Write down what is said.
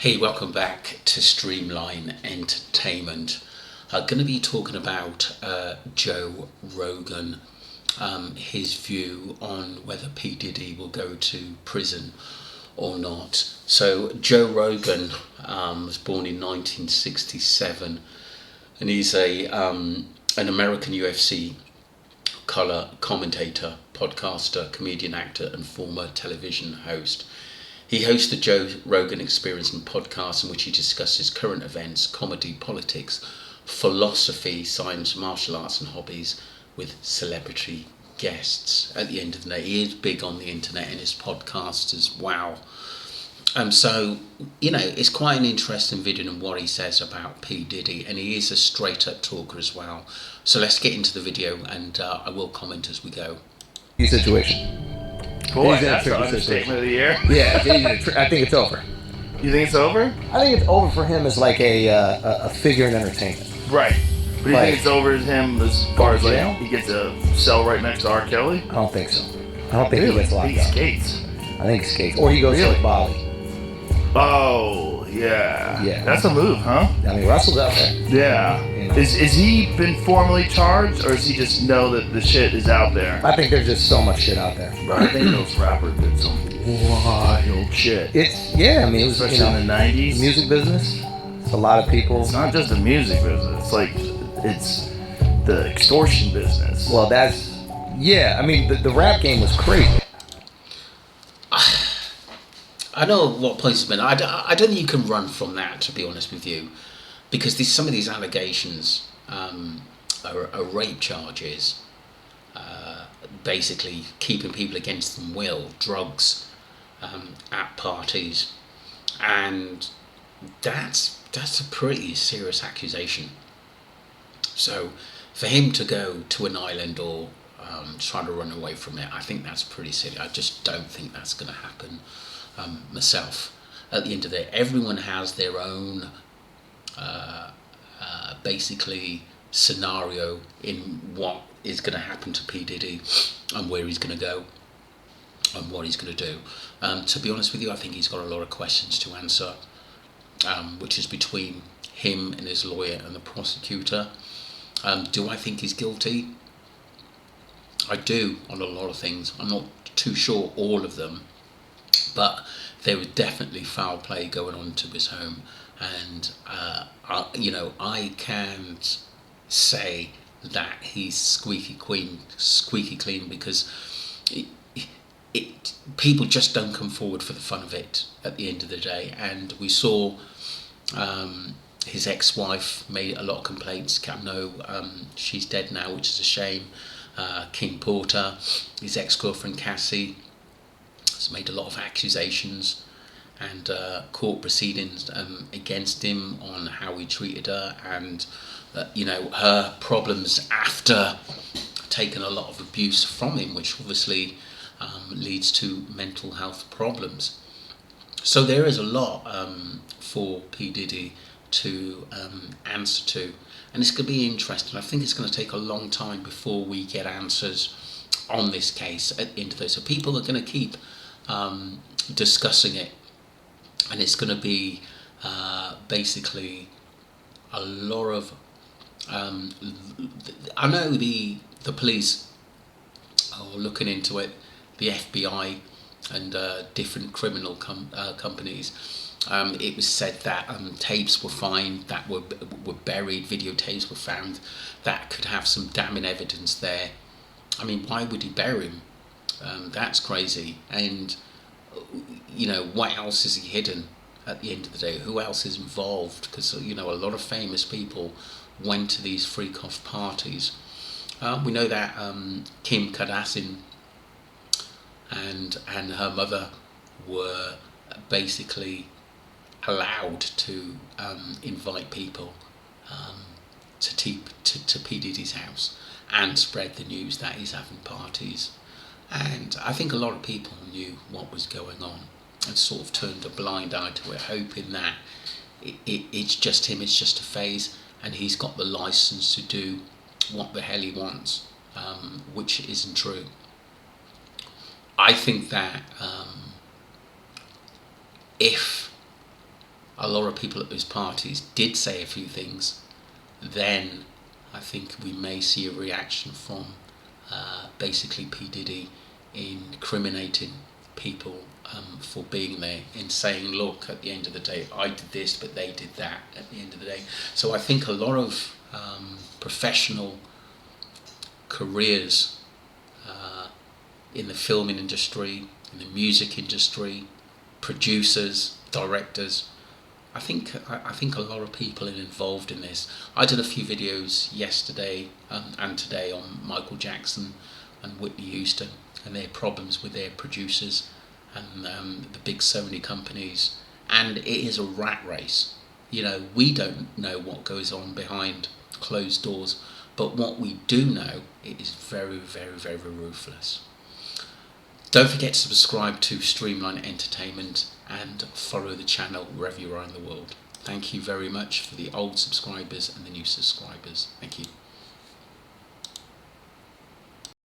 Hey, welcome back to Streamline Entertainment. Going to be talking about Joe Rogan, his view on whether p-diddy will go to prison or not. So Joe Rogan was born in 1967, and he's an American UFC color commentator, podcaster, comedian, actor, and former television host. He hosts the Joe Rogan Experience and podcast, in which he discusses current events, comedy, politics, philosophy, science, martial arts, and hobbies with celebrity guests. At the end of the day, he is big on the internet and his podcast as well. So, it's quite an interesting video in what he says about p-diddy, and he is a straight-up talker as well. So let's get into the video, and I will comment as we go. Situation. Boy, that's the understatement of the year. Yeah, I think it's over. You think it's over? I think it's over for him as like a figure in entertainment. Right. But you think it's over as him as far as like he gets a cell right next to R. Kelly? I don't think so. I don't think he gets locked up. He skates. I think he skates. Or he goes to Bali. Oh, yeah. Yeah. That's a move, huh? I mean, Russell's out there. Yeah. Is he been formally charged, or does he just know that the shit is out there? I think there's just so much shit out there. But I think those rappers did some wild shit. It was especially in the 90s. Music business. It's a lot of people. It's not just the music business. It's the extortion business. Well, the rap game was crazy. I know what place has been. I don't think you can run from that, to be honest with you, because some of these allegations are rape charges, basically keeping people against their will, drugs at parties, and that's a pretty serious accusation. So for him to go to an island or try to run away from it, I think that's pretty silly. I just don't think that's going to happen. Myself, at the end of the day, everyone has their own basically scenario in what is going to happen to p-diddy and where he's going to go and what he's going to do. To be honest with you, I think he's got a lot of questions to answer, which is between him and his lawyer and the prosecutor. Do I think he's guilty? I do, on a lot of things. I'm not too sure all of them, but there was definitely foul play going on to his home, and I can't say that he's squeaky clean, because people just don't come forward for the fun of it at the end of the day. And we saw his ex-wife made a lot of complaints. She's dead now, which is a shame. King Porter, his ex-girlfriend Cassie, has made a lot of accusations and court proceedings against him on how he treated her, and her problems after taking a lot of abuse from him, which obviously leads to mental health problems. So there is a lot for p-diddy to answer to, and it's going to be interesting. I think it's going to take a long time before we get answers on this case at the end of this. So people are going to keep discussing it, and it's going to be basically a lot of I know the police are looking into it, the FBI and different criminal companies. It was said that tapes were found that were buried, videotapes were found that could have some damning evidence there. I mean, why would he bury him? That's crazy. And what else is he hidden at the end of the day? Who else is involved? Because a lot of famous people went to these freak-off parties. We know that Kim Kardashian and her mother were basically allowed to invite people to p-diddy's house and spread the news that he's having parties. And I think a lot of people knew what was going on and sort of turned a blind eye to it, hoping that it's just him, it's just a phase, and he's got the license to do what the hell he wants, which isn't true. I think that if a lot of people at those parties did say a few things, then I think we may see a reaction from basically p-diddy incriminating people for being there, in saying, look, at the end of the day I did this but they did that at the end of the day. So I think a lot of professional careers in the filming industry, in the music industry, producers, directors, I think a lot of people are involved in this. I did a few videos yesterday and today on Michael Jackson and Whitney Houston and their problems with their producers and the big Sony companies, and it is a rat race. You know, we don't know what goes on behind closed doors, but what we do know, it is very, very, very ruthless. Don't forget to subscribe to Streamline Entertainment and follow the channel wherever you are in the world. Thank you very much for the old subscribers and the new subscribers. Thank you.